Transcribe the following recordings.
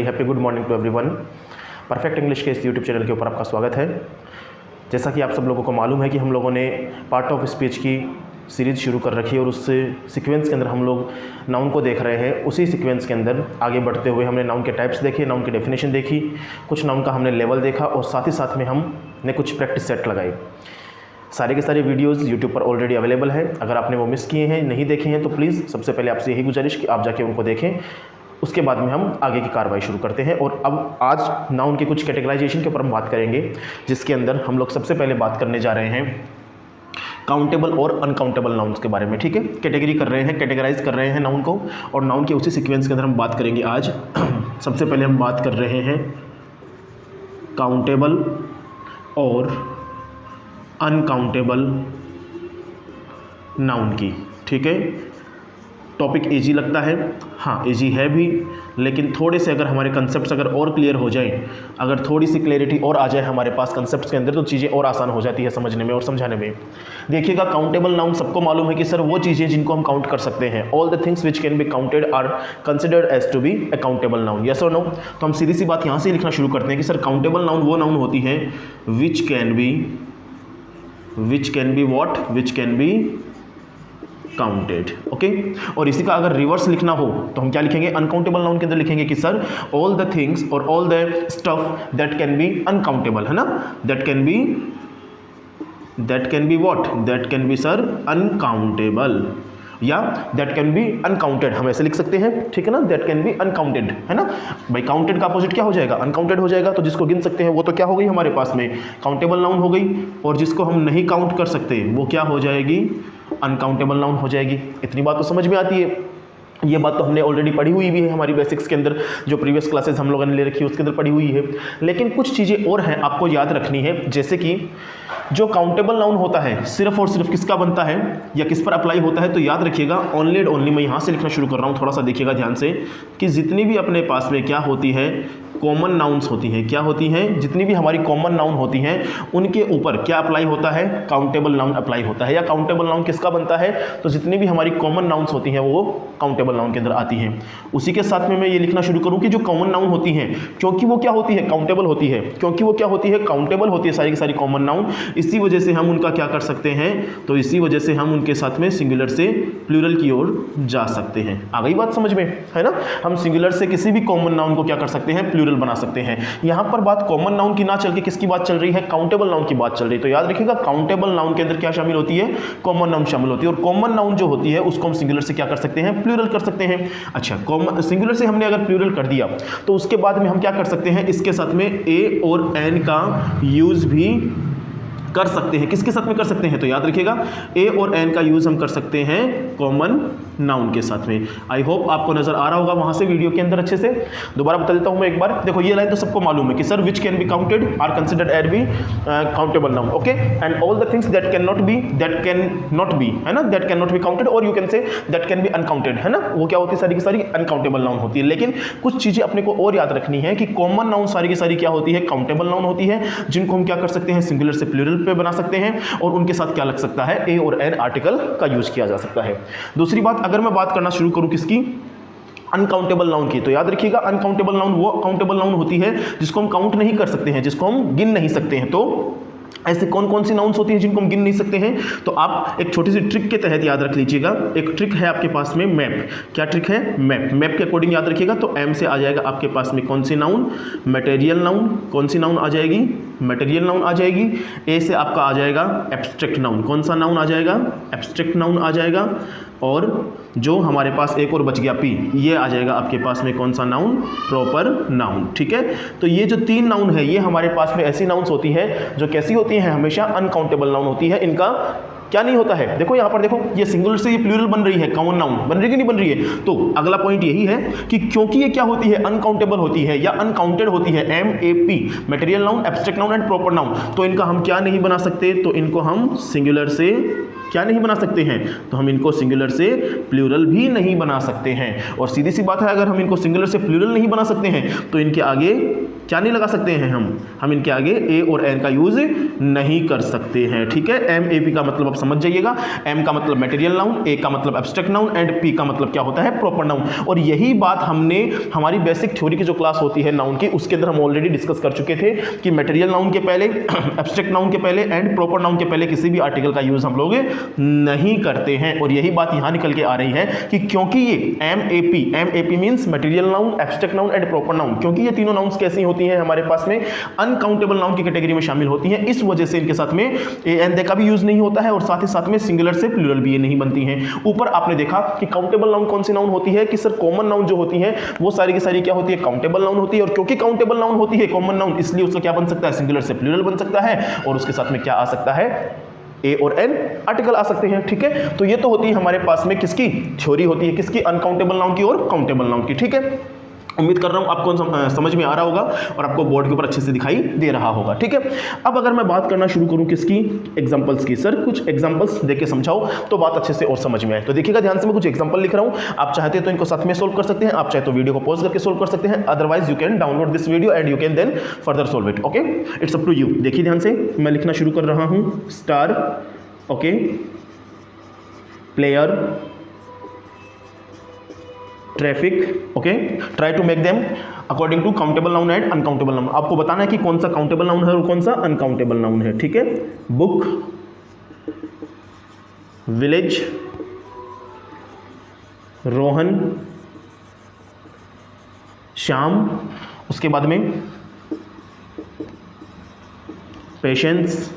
Very happy good morning to everyone. Perfect English के इस YouTube channel के ऊपर आपका स्वागत है। जैसा कि आप सब लोगों को मालूम है कि हम लोगों ने पार्ट ऑफ स्पीच की सीरीज़ शुरू कर रखी है और उस सीक्वेंस के अंदर हम लोग नाउन को देख रहे हैं। उसी सीक्वेंस के अंदर आगे बढ़ते हुए हमने नाउन के टाइप्स देखे, नाउन की डेफिनेशन देखी, कुछ नाउन का हमने लेवल देखा और साथ ही साथ में हमने कुछ प्रैक्टिस सेट लगाई। सारे के सारे वीडियोस यूट्यूब पर ऑलरेडी अवेलेबल हैं। अगर आपने वो मिस किए हैं, नहीं देखे हैं, तो प्लीज़ सबसे पहले आपसे यही गुजारिश कि आप जाके उनको देखें। उसके बाद में हम आगे की कार्रवाई शुरू करते हैं। और अब आज नाउन की कुछ कैटेगराइजेशन के ऊपर हम बात करेंगे, जिसके अंदर हम लोग सबसे पहले बात करने जा रहे हैं काउंटेबल और अनकाउंटेबल नाउन्स के बारे में। ठीक है, कैटेगरी कर रहे हैं, कैटेगराइज कर रहे हैं नाउन को, और नाउन के उसी सीक्वेंस के अंदर हम बात करेंगे आज। सबसे पहले हम बात कर रहे हैं काउंटेबल और अनकाउंटेबल नाउन की। ठीक है, टॉपिक इजी लगता है, हाँ इजी है भी, लेकिन थोड़े से अगर हमारे कंसेप्ट्स अगर और क्लियर हो जाएं, अगर थोड़ी सी क्लैरिटी और आ जाए हमारे पास कंसेप्ट्स के अंदर, तो चीज़ें और आसान हो जाती है समझने में और समझाने में। देखिएगा, काउंटेबल नाउन सबको मालूम है कि सर वो चीज़ें जिनको हम काउंट कर सकते हैं, all the things which can be counted are considered as to be a countable noun. Yes और नो? तो हम सीधी सी बात यहाँ से लिखना शुरू करते हैं कि सर काउंटेबल नाउन वो नाउन होती है विच कैन बी काउंटेड। ओके, और इसी का अगर रिवर्स लिखना हो तो हम क्या लिखेंगे? अनकाउंटेबल नाउन के अंदर लिखेंगे कि सर ऑल द थिंग्स और all the stuff that can B uncountable, है ना, that can be what? That can B sir uncountable, या दैट कैन बी अनकाउंटेड, हम ऐसे लिख सकते हैं। ठीक है ना, दैट कैन बी अनकाउंटेड, है ना भाई। काउंटेड का अपोजिट क्या हो जाएगा? अनकाउंटेड हो जाएगा। तो जिसको गिन सकते हैं वो तो क्या हो गई हमारे पास में? काउंटेबल नाउन हो गई, और जिसको हम नहीं काउंट कर सकते वो क्या हो जाएगी? अनकाउंटेबल नाउन हो जाएगी। इतनी बात तो समझ में आती है। ये बात तो हमने ऑलरेडी पढ़ी हुई भी है हमारी बेसिक्स के अंदर, जो प्रीवियस क्लासेस हम लोगों ने ले रखी है उसके अंदर पढ़ी हुई है। लेकिन कुछ चीज़ें और हैं आपको याद रखनी है, जैसे कि जो काउंटेबल नाउन होता है सिर्फ और सिर्फ किसका बनता है या किस पर अप्लाई होता है, तो याद रखिएगा ओनली एंड ओनली, मैं यहाँ से लिखना शुरू कर रहा हूँ, थोड़ा सा देखिएगा ध्यान से, कि जितनी भी अपने पास में क्या होती है, कॉमन नाउन्स होती हैं। क्या होती हैं? जितनी भी हमारी कॉमन नाउन होती हैं उनके ऊपर क्या अप्लाई होता है? काउंटेबल नाउन अप्लाई होता है। या काउंटेबल नाउन किसका बनता है? तो जितनी भी हमारी कॉमन नाउन्स होती हैं वो काउंटेबल नाउन के अंदर आती हैं। उसी के साथ में मैं ये लिखना शुरू करूँ कि जो कॉमन नाउन होती हैं, क्योंकि वो क्या होती है? काउंटेबल होती है। क्योंकि वो क्या होती है? काउंटेबल होती है सारी की सारी कॉमन नाउन। इसी वजह से हम उनका क्या कर सकते हैं? तो इसी वजह से हम उनके साथ में सिंगुलर से प्लूरल की ओर जा सकते हैं। आ गई बात समझ में, है ना? हम सिंगुलर से किसी भी कॉमन नाउन को क्या कर सकते हैं? प्लूरल बना सकते हैं। यहां पर बात कॉमन नाउन की ना चल के किसकी बात चल रही है? काउंटेबल नाउन की बात चल रही है। तो याद रखिएगा, काउंटेबल नाउन के अंदर क्या शामिल होती है? कॉमन नाउन शामिल होती है। और कॉमन नाउन जो होती है उसको हम सिंगुलर से क्या कर सकते हैं? प्लूरल कर सकते हैं। अच्छा, कॉमन सिंगुलर से हमने अगर प्लूरल कर दिया तो उसके बाद में हम क्या कर सकते हैं? इसके साथ में ए और एन का यूज भी कर सकते हैं। किसके साथ में कर सकते हैं? तो याद रखिएगा, ए और एन का यूज हम कर सकते हैं कॉमन नाउन के साथ में। आई होप आपको नजर आ रहा होगा वहां से वीडियो के अंदर अच्छे से। दोबारा बता देता हूं मैं एक बार। देखो, ये लाइन तो सबको मालूम है कि sir which can be counted are considered as be countable noun. Okay, and all the things that can not be, है ना, that can not be counted, और you can say that can be uncounted, है ना, वो क्या होती है? सारी की सारी अनकाउंटेबल नाउन होती है। लेकिन कुछ चीजें अपने को और याद रखनी है कि कॉमन नाउन सारी की सारी क्या होती है? काउंटेबल नाउन होती है, जिनको हम क्या कर सकते हैं? सिंगुलर से प्लूरल पे बना सकते हैं, और उनके साथ क्या लग सकता है? ए और एन आर्टिकल का यूज किया जा सकता है। दूसरी बात, अगर मैं बात करना शुरू करूं किसकी? अनकाउंटेबल नाउन की, तो याद रखिएगा, अनकाउंटेबल नाउन वो काउंटेबल नाउन होती है जिसको हम काउंट नहीं कर सकते हैं, जिसको हम गिन नहीं सकते हैं। तो ऐसे कौन कौन सी नाउन्स होती हैं जिनको हम गिन नहीं सकते हैं? तो आप एक छोटी सी ट्रिक के तहत याद रख लीजिएगा। एक ट्रिक है आपके पास में, मैप। क्या ट्रिक है? मैप। मैप के अकॉर्डिंग याद रखिएगा। तो एम से आ जाएगा आपके पास में कौन सी नाउन? Material noun. कौन सी नाउन आ जाएगी? मटेरियल नाउन आ जाएगी। ए से आपका आ जाएगा एब्स्ट्रैक्ट नाउन। कौन सा नाउन आ जाएगा? एब्स्ट्रैक्ट नाउन आ जाएगा। और जो हमारे पास एक और बच गया पी, ये आ जाएगा आपके पास में कौन सा नाउन? Proper noun. ठीक है, तो ये जो तीन नाउन है ये हमारे पास में ऐसी नाउन्स होती है जो कैसी होती है? हमेशा अनकाउंटेबल नाउन होती है। इनका क्या नहीं होता है? देखो यहाँ पर देखो, ये सिंगुलर से ये प्लूरल बन रही है, कॉमन नाउन बन रही है कि नहीं बन रही है? तो अगला पॉइंट यही है कि क्योंकि ये क्या होती है? अनकाउंटेबल होती है या अनकाउंटेड होती है, MAP, material noun, abstract noun and proper noun, तो इनका हम क्या नहीं बना सकते? तो इनको हम सिंगुलर से क्या नहीं बना सकते हैं? तो हम इनको सिंगुलर से प्लूरल भी नहीं बना सकते हैं। और सीधी सी बात है, अगर हम इनको सिंगुलर से प्लूरल नहीं बना सकते हैं तो इनके आगे क्या नहीं लगा सकते हैं हम इनके आगे ए और एन का यूज नहीं कर सकते हैं, ठीक है। एम ए पी का मतलब आप समझ जाइएगा, एम का मतलब मटेरियल नाउन, ए का मतलब एब्स्ट्रैक्ट नाउन एंड पी का मतलब क्या होता है, प्रॉपर नाउन। और यही बात हमने हमारी बेसिक थ्योरी की जो क्लास होती है नाउन की, उसके अंदर हम ऑलरेडी डिस्कस कर चुके थे कि मटेरियल नाउन के पहले, एब्स्ट्रैक्ट नाउन के पहले एंड प्रॉपर नाउन के पहले किसी भी आर्टिकल का यूज हम लोग नहीं करते हैं। और यही बात यहां निकल के आ रही है कि क्योंकि ये M A P means material noun, abstract noun and proper noun, क्योंकि ये तीनों नाउन्स कैसी होती हैं हमारे पास में, अनकाउंटेबल नाउन की कैटेगरी में शामिल होती हैं। इस वजह से इनके साथ में ए एन दे का भी यूज नहीं होता है और साथ ही साथ में सिंगुलर से प्लूरल भी ये नहीं बनती हैं। ऊपर आपने देखा कि काउंटेबल नाउन कौन सी नाउन होती है, कि सर कॉमन नाउन जो होती है वो सारी की सारी क्या होती है, काउंटेबल नाउन होती है। और क्योंकि काउंटेबल नाउन होती है कॉमन नाउन, इसलिए उसका क्या बन सकता है, सिंगुलर से प्लूरल बन सकता है और उसके साथ में क्या आ सकता है, ए और एन आर्टिकल आ सकते हैं, ठीक है। तो ये तो होती है हमारे पास में किसकी थ्योरी होती है, किसकी, अनकाउंटेबल नाउन की और काउंटेबल नाउन की, ठीक है। उम्मीद कर रहा हूं आपको समझ में आ रहा होगा और आपको बोर्ड के ऊपर अच्छे से दिखाई दे रहा होगा, ठीक है। अब अगर मैं बात करना शुरू करूं किसकी, एग्जांपल्स की, सर कुछ एग्जांपल्स देके समझाओ तो बात अच्छे से और समझ में आए। तो देखिएगा ध्यान से, मैं कुछ एग्जांपल लिख रहा हूं, आप चाहते तो इनको साथ में सोल्व कर सकते हैं, आप चाहे तो वीडियो को पॉज करके सोल्व कर सकते हैं, otherwise you can download this video and you can then further solve it, okay, it's up to you. देखिए ध्यान से, मैं लिखना शुरू कर रहा हूं, star, okay, player, traffic, okay, try to make them according to countable noun and uncountable noun. आपको बताना है कि कौन सा काउंटेबल नाउन है और कौन सा अनकाउंटेबल नाउन है, ठीक है। बुक, विलेज, रोहन, श्याम, उसके बाद में पेशेंस,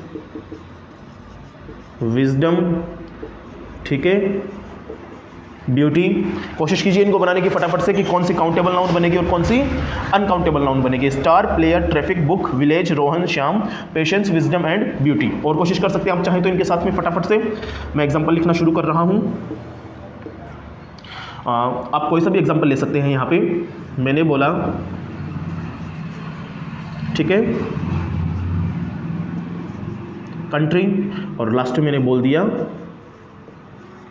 विजडम, ठीक है, ब्यूटी। कोशिश कीजिए इनको बनाने की फटाफट से कि कौन सी काउंटेबल नाउन बनेगी और कौन सी अनकाउंटेबल नाउन बनेगी। Star, player, traffic, book, village, Rohan, Shyam, patience, wisdom and beauty. और कोशिश कर सकते हैं आप चाहें तो इनके साथ में फटाफट से। मैं एग्जांपल लिखना शुरू कर रहा हूं, आप कोई सा भी एग्जांपल ले सकते हैं। यहां पे मैंने बोला, ठीक है, कंट्री और लास्ट में मैंने बोल दिया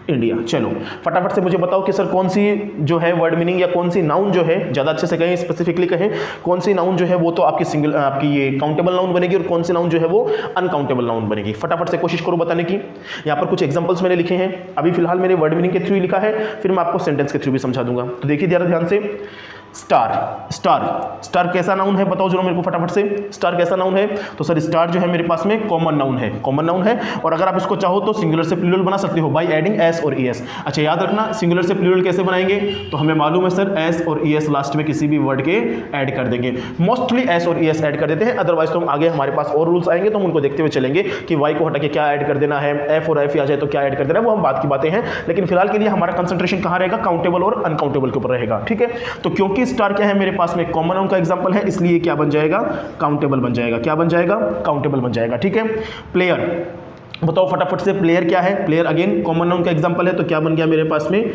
इंडिया। चलो फटाफट से मुझे बताओ कि सर कौन सी जो है वर्ड मीनिंग या कौन सी नाउन जो है, ज़्यादा अच्छे से कहें, स्पेसिफिकली कहें, कौन सी नाउन जो है वो तो आपकी आपकी ये काउंटेबल नाउन बनेगी और कौन सी नाउन जो है वो अनकाउंटेबल नाउन बनेगी। फटाफट से कोशिश करो बताने की। यहाँ पर कुछ एग्जांपल्स मैंने लिखे हैं, अभी फिलहाल मैंने वर्ड मीनिंग के थ्रू लिखा है, फिर मैं आपको सेंटेंस के थ्रू भी समझा दूंगा। तो देखिए जरा ध्यान से, स्टार, स्टार, स्टार कैसा नाउन है बताओ जरा मेरे को फटाफट से, स्टार कैसा नाउन है। तो सर स्टार जो है मेरे पास में कॉमन नाउन है, कॉमन नाउन है। और अगर आप इसको चाहो तो सिंगुलर से प्लूरल बना सकते हो बाय एडिंग एस और ईएस। अच्छा याद रखना, सिंगुलर से प्लूरल कैसे बनाएंगे, तो हमें मालूम है सर एस और ईएस लास्ट में किसी भी वर्ड के ऐड कर देंगे। मोस्टली एस और ईएस ऐड कर देते हैं, अदरवाइज तो हम आगे हमारे पास और रूल्स आएंगे तो हम उनको देखते हुए चलेंगे कि वाई को हटा के क्या ऐड कर देना है, एफ और एफ आ जाए तो क्या ऐड कर देना है, वो हम बात की बातें हैं। लेकिन फिलहाल के लिए हमारा कंसंट्रेशन कहाँ रहेगा, काउंटेबल और अनकाउंटेबल के ऊपर रहेगा, ठीक है। तो क्योंकि स्टार क्या है मेरे पास में कॉमन नाउन का एग्जांपल है, इसलिए क्या बन जाएगा, काउंटेबल बन जाएगा। क्या बन जाएगा, काउंटेबल बन जाएगा, ठीक है। प्लेयर बताओ फटाफट से, प्लेयर क्या है, प्लेयर अगेन कॉमन नाउन का एग्जांपल है, तो क्या बन गया मेरे पास में,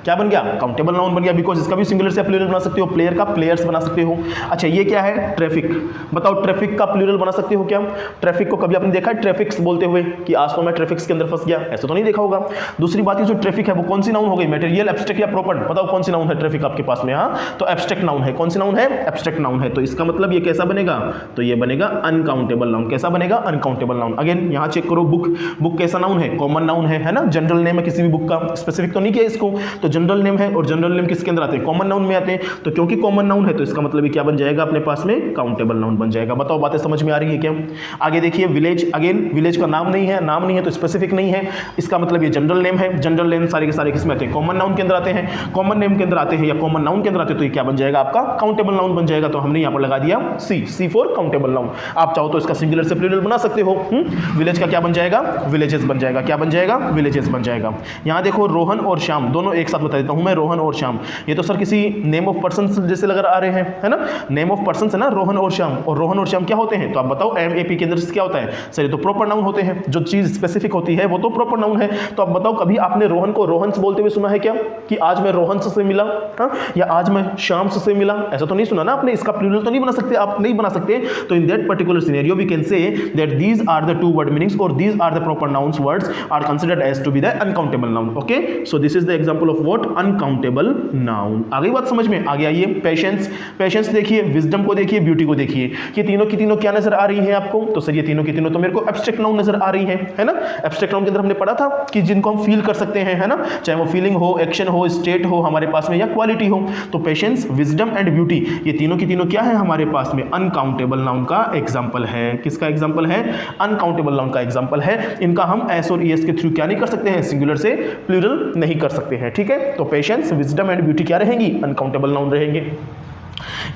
क्या बन गया, काउंटेबल नाउन बन गया, बिकॉज इसका भी सिंगुलर से प्लूरल बना सकते हो, प्लेयर का प्लेयर्स बना सकते हो। अच्छा ये क्या है, ट्रैफिक, बताओ ट्रैफिक का प्लूरल बना सकते हो क्या। ट्रैफिक को कभी आपने देखा है ट्रैफिक्स बोलते हुए कि आज तो मैं ट्रैफिक्स के अंदर फंस गया, ऐसा तो नहीं देखा होगा। दूसरी बात ये जो ट्रैफिक है वो कौन सी नाउन हो गई, मटेरियल, एब्स्ट्रैक्ट या प्रॉपर, बताओ कौन सी नाउन है ट्रैफिक आपके पास में। हाँ तो एब्स्ट्रैक्ट नाउन है, कौन सी नाउन है, एब्स्ट्रैक्ट नाउन है। तो इसका मतलब ये कैसा बनेगा, तो ये बनेगा अनकाउंटेबल नाउन। कैसा बनेगा, अनकाउंटेबल नाउन। अगेन यहाँ चेक करो, बुक, बुक कैसा नाउन है, कॉमन नाउन है ना, जनरल नेम है किसी भी बुक का, स्पेसिफिक तो नहीं किया इसको, तो जनरल नेम है और जनरल नेम किसके अंदर आते हैं, कॉमन नाउन में आते हैं। तो क्योंकि कॉमन नाउन है तो इसका मतलब क्या बन जाएगा अपने पास में, काउंटेबल नाउन बन जाएगा। बताओ बातें समझ में आ रही है क्या। आगे देखिए विलेज, अगेन विलेज का नाम नहीं है, नाम नहीं है तो स्पेसिफिक नहीं है, इसका मतलब ये जनरल नेम है। जनरल नेम सारे के सारे किसमें आते हैं, कॉमन नाउन के अंदर आते हैं, कॉमन नेम के अंदर आते हैं या कॉमन नाउन के अंदर आते हैं, तो ये क्या बन जाएगा आपका, काउंटेबल नाउन बन जाएगा। तो हमने यहाँ पर लगा दिया सी फॉर काउंटेबल नाउन। आप चाहो तो इसका सिंगुलर से प्लूरल बना सकते हो। विलेज का क्या बन जाएगा, विलेजेस बन जाएगा। क्या बन जाएगा, विलेजेस बन जाएगा। यहाँ देखो रोहन और श्याम दोनों एक साथ बता देता हूँ मैं, रोहन और श्याम, ये तो सर किसी नेम ऑफ पर्सन जैसे लग आ रहे हैं, है ना, नेम ऑफ पर्सन है ना, रोहन और श्याम। और रोहन और श्याम क्या होते हैं, तो आप बताओ एम ए पी के अंदर क्या होता है, सर ये तो प्रॉपर नाउन होते हैं, जो चीज स्पेसिफिक होती है वो तो प्रॉपर नाउन है। तो आप बताओ कभी आपने रोहन को रोहंस बोलते हुए सुना है क्या, कि आज मैं रोहंस से मिला, हाँ, या आज मैं श्याम से मिला, ऐसा तो नहीं सुना ना आपने। इसका प्लूरल तो नहीं बना सकते, आप नहीं बना सकते। तो in that particular scenario we can say that these are the two word meanings और these are the proper nouns words are considered as to be the uncountable noun. Okay, so this is the example of not uncountable noun. आ गई बात समझ में? आगे आइए, patience देखिए, wisdom को देखिए, ब्यूटी को देखिए, ये तीनों की तीनों क्या नजर आ रही है आपको? तो सर ये तीनों की तीनों तो मेरे को एब्स्ट्रैक्ट नाउन नजर आ रही है ना? एब्स्ट्रैक्ट नाउन के अंदर हमने पढ़ा था कि जिनको हम फील कर सकते हैं, है ना, चाहे वो फीलिंग हो, एक्शन हो, स्टेट हो हमारे पास में, या क्वालिटी हो। तो पेशेंस, विजडम एंड ब्यूटी ये तीनों की तीनों क्या है हमारे पास में? अनकाउंटेबल नाउन का एग्जाम्पल है। किसका एग्जाम्पल है? अनकाउंटेबल नाउन का एग्जाम्पल है। इनका हम एस और ईएस के थ्रू क्या नहीं कर सकते हैं? सिंगुलर से प्लूरल नहीं कर सकते हैं। ठीक है, तो पेशेंस, विजडम एंड ब्यूटी क्या रहेंगी? अनकाउंटेबल नाउन रहेंगे।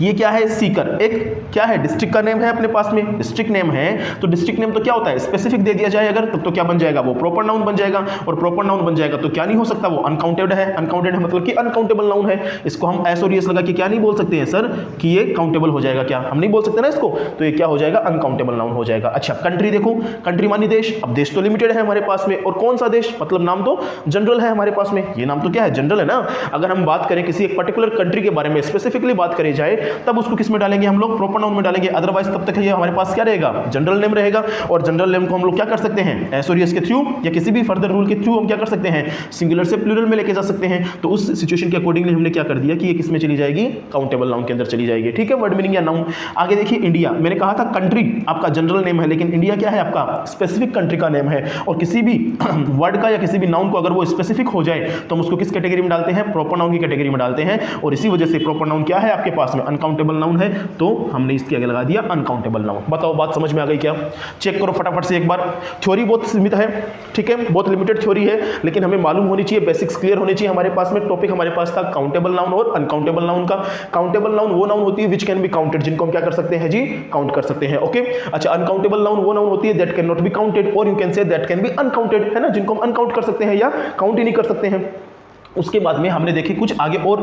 ये क्या है? सीकर, एक क्या है? डिस्ट्रिक्ट का नेम है अपने पास में, डिस्ट्रिक्ट नेम है। तो डिस्ट्रिक्ट नेम तो क्या होता है? स्पेसिफिक दे दिया जाए अगर, तब तो क्या बन जाएगा? वो प्रॉपर नाउन बन जाएगा, और प्रॉपर नाउन बन जाएगा तो क्या नहीं हो सकता? वो अनकाउंटेड है। अनकाउंटेड है मतलब कि अनकाउंटेबल नाउन है। इसको हम एस और एस लगा के क्या नहीं बोल सकते हैं सर कि ये काउंटेबल हो जाएगा? क्या हम नहीं बोल सकते ना इसको? तो ये क्या हो जाएगा? अनकाउंटेबल नाउन हो जाएगा। अच्छा, कंट्री देखो, कंट्री मानी देश। अब देश तो लिमिटेड है हमारे पास में, और कौन सा देश? मतलब नाम तो जनरल है हमारे पास में। ये नाम तो क्या है? जनरल है ना। अगर हम बात करें किसी एक पर्टिकुलर कंट्री के बारे में, स्पेसिफिकली बात करी जाए, तब उसको किस में डालेंगे हम लोग? प्रॉपर नाउन में डालेंगे। अदरवाइज तब तक ये हमारे पास क्या रहेगा? जनरल नेम रहेगा। और जनरल नेम को हम लोग क्या कर सकते हैं? एस और एस के थ्रू या किसी भी फर्दर रूल के थ्रू हम क्या कर सकते हैं? सिंगुलर से प्लूरल में लेके जा सकते हैं। तो उस सिचुएशन के अकॉर्डिंगली हमने क्या कर दिया कि ये किस में चली जाएगी? काउंटेबल नाउन के अंदर चली जाएगी। ठीक है, वर्ड मीनिंग या नाउन। आगे देखिए, इंडिया, मैंने कहा था कंट्री आपका जनरल नेम है, लेकिन इंडिया क्या है? आपका स्पेसिफिक कंट्री का नेम है। और किसी भी वर्ड का या किसी भी नाउन को अगर वो स्पेसिफिक हो जाए तो हम उसको किस कैटेगरी में डालते हैं? प्रॉपर नाउन की कैटेगरी में डालते हैं। और इसी वजह से प्रॉपर नाउन क्या है आपके पास में? अनकाउंटेबल नाउन है। तो हमने इसके आगे लगा दिया अनकाउंटेबल नाउन। बताओ बात समझ में आ गई क्या? चेक करो फटाफट से एक बार। थ्योरी बहुत सीमित है, ठीक है, बहुत लिमिटेड थ्योरी है, लेकिन हमें मालूम होनी चाहिए, बेसिक्स क्लियर होनी चाहिए हमारे पास में। टॉपिक हमारे पास था काउंटेबल नाउन और अनकाउंटेबल नाउन का। काउंटेबल नाउन वो नाउन होती है विच कैन बी काउंटेड, जिनको हम क्या कर सकते हैं जी? काउंट कर सकते हैं। ओके, अच्छा, अनकाउंटेबल नाउन वो नाउन होती है that can not be counted, और you can say that can be uncounted, है ना, जिनको हम अनकाउंट कर सकते हैं या काउंट ही नहीं कर सकते हैं। उसके बाद में हमने देखी कुछ आगे, और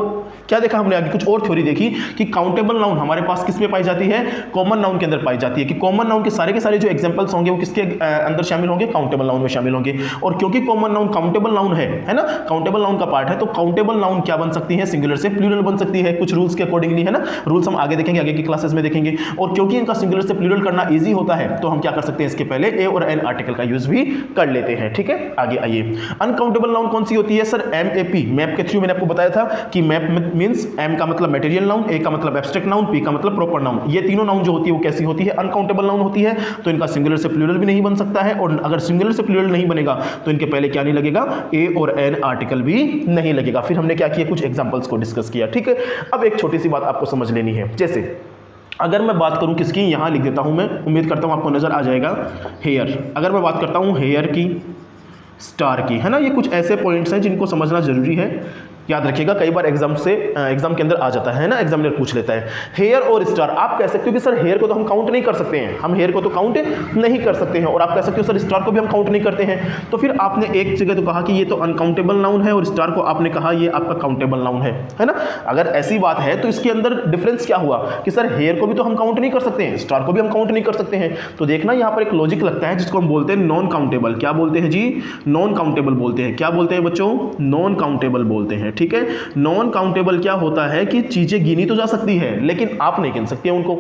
क्या देखा हमने आगे? कुछ और थ्योरी देखी कि काउंटेबल नाउन हमारे पास किस में पाई जाती है? कॉमन नाउन के अंदर पाई जाती है। कि कॉमन नाउन के सारे जो एग्जांपल्स होंगे वो किसके अंदर शामिल होंगे? काउंटेबल नाउन में शामिल होंगे। और क्योंकि कॉमन नाउन काउंटेबल नाउन है ना, काउंटेबल नाउन का पार्ट है, तो काउंटेबल नाउन क्या बन सकती है? सिंगुलर से प्लूरल बन सकती है, कुछ रूल्स के अकॉर्डिंगली, है ना। रूल्स हम आगे देखेंगे, आगे की क्लासेस में देखेंगे। और क्योंकि इनका सिंगुलर से प्लूरल करना ईजी होता है, तो हम क्या कर सकते हैं? इसके पहले ए और एन आर्टिकल का यूज भी कर लेते हैं। ठीक है, आगे आइए। अनकाउंटेबल नाउन कौन सी होती है सर? MAP, मैप के थ्रू मैंने आपको बताया था कि मैप मींस एम का मतलब मटेरियल नाउन, ए का मतलब एब्स्ट्रैक्ट नाउन, पी का मतलब प्रॉपर नाउन। ये तीनों नाउन जो होती है वो कैसी होती है? अनकाउंटेबल नाउन होती है। तो इनका सिंगुलर से प्लूरल भी नहीं बन सकता है, और अगर सिंगुलर से प्लूरल नहीं बनेगा तो इनके पहले क्या नहीं लगेगा? ए और एन आर्टिकल भी नहीं लगेगा। फिर हमने क्या किया? कुछ एग्जांपल्स को डिस्कस किया। ठीक है, अब एक छोटी सी बात आपको समझ लेनी है। जैसे अगर मैं बात करूं किसकी, यहां लिख देता हूं मैं, उम्मीद करता हूं आपको नजर आ जाएगा, हेयर। अगर मैं बात करता हूं हेयर की, स्टार की, है ना, ये कुछ ऐसे पॉइंट्स हैं जिनको समझना जरूरी है। याद रखिएगा, कई बार एग्जाम के अंदर आ जाता है ना, एग्जामिनर पूछ लेता है हेयर और स्टार। आप कह सकते हो कि सर हेयर को तो हम काउंट नहीं कर सकते हैं, हम हेयर को तो काउंट नहीं कर सकते हैं, और आप कह सकते हो सर स्टार को भी हम काउंट नहीं करते हैं। तो फिर आपने एक जगह तो कहा कि ये तो अनकाउंटेबल नाउन है, और स्टार को आपने कहा ये आपका काउंटेबल नाउन है ना। अगर ऐसी बात है तो इसके अंदर डिफरेंस क्या हुआ कि सर हेयर को भी तो हम काउंट नहीं कर सकते हैं, स्टार को भी हम काउंट नहीं कर सकते हैं। तो देखना यहाँ पर एक लॉजिक लगता है जिसको हम बोलते हैं नॉन काउंटेबल। क्या बोलते हैं जी? नॉन काउंटेबल बोलते हैं। क्या बोलते हैं बच्चों? नॉन काउंटेबल बोलते हैं। ठीक है, नॉन काउंटेबल क्या होता है कि चीजें गिनी तो जा सकती है लेकिन आप नहीं गिन सकते उनको।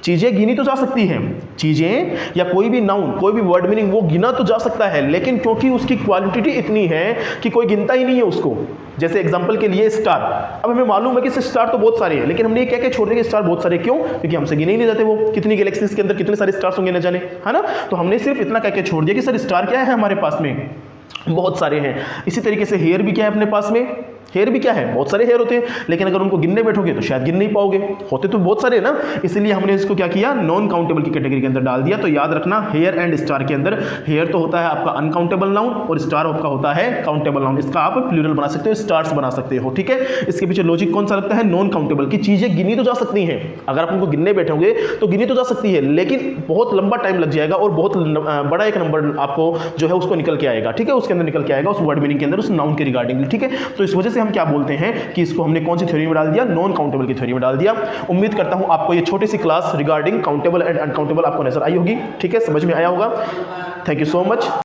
चीजें गिनी तो जा सकती है, चीजें या कोई भी नाउन, कोई भी वर्ड मीनिंग वो गिना तो जा सकता है, लेकिन क्योंकि उसकी क्वांटिटी इतनी है कि कोई गिनता ही नहीं है उसको। जैसे एग्जांपल के लिए स्टार, अब हमें मालूम है कि स्टार तो बहुत सारे हैं, लेकिन हमने ये कह के छोड़ दिया कि स्टार बहुत सारे, क्यों? क्योंकि हमसे गिने ही नहीं जाते वो। कितनी गैलेक्सीज के अंदर कितने सारे स्टार्स होंगे न जाने, है ना। तो हमने सिर्फ इतना कह के छोड़ दिया कि सर स्टार क्या है हमारे पास में, बहुत सारे हैं। इसी तरीके से हेयर भी क्या है अपने पास में, हेयर भी क्या है, बहुत सारे हेयर होते हैं, लेकिन अगर उनको गिनने बैठोगे तो शायद गिन नहीं पाओगे, होते तो बहुत सारे ना। इसलिए हमने इसको क्या किया, नॉन काउंटेबल की कैटेगरी के अंदर डाल दिया। तो याद रखना, हेयर एंड स्टार के अंदर हेयर तो होता है आपका अनकाउंटेबल नाउन और स्टार आपका होता है काउंटेबल नाउन। इसका आप प्लूरल बना सकते हो, स्टार्स बना सकते हो। ठीक है, इसके पीछे लॉजिक कौन सा लगता है, नॉन काउंटेबल की चीजें गिनी तो जा सकती हैं। अगर आप उनको गिनने बैठोगे तो गिनी तो जा सकती है, लेकिन बहुत लंबा टाइम लग जाएगा और बहुत बड़ा एक नंबर आपको जो है उसको निकल के आएगा। ठीक है, उसके अंदर निकल के आएगा उस वर्ड मीनिंग के अंदर, उस नाउन के रिगार्डिंग। ठीक है, तो इस वजह से हम क्या बोलते हैं कि इसको हमने कौन सी थ्योरी में डाल दिया, नॉन काउंटेबल की थ्योरी में डाल दिया। उम्मीद करता हूं आपको ये छोटी सी class regarding countable and uncountable आपको नजर आई होगी। ठीक है, समझ में आया होगा। Thank you so much.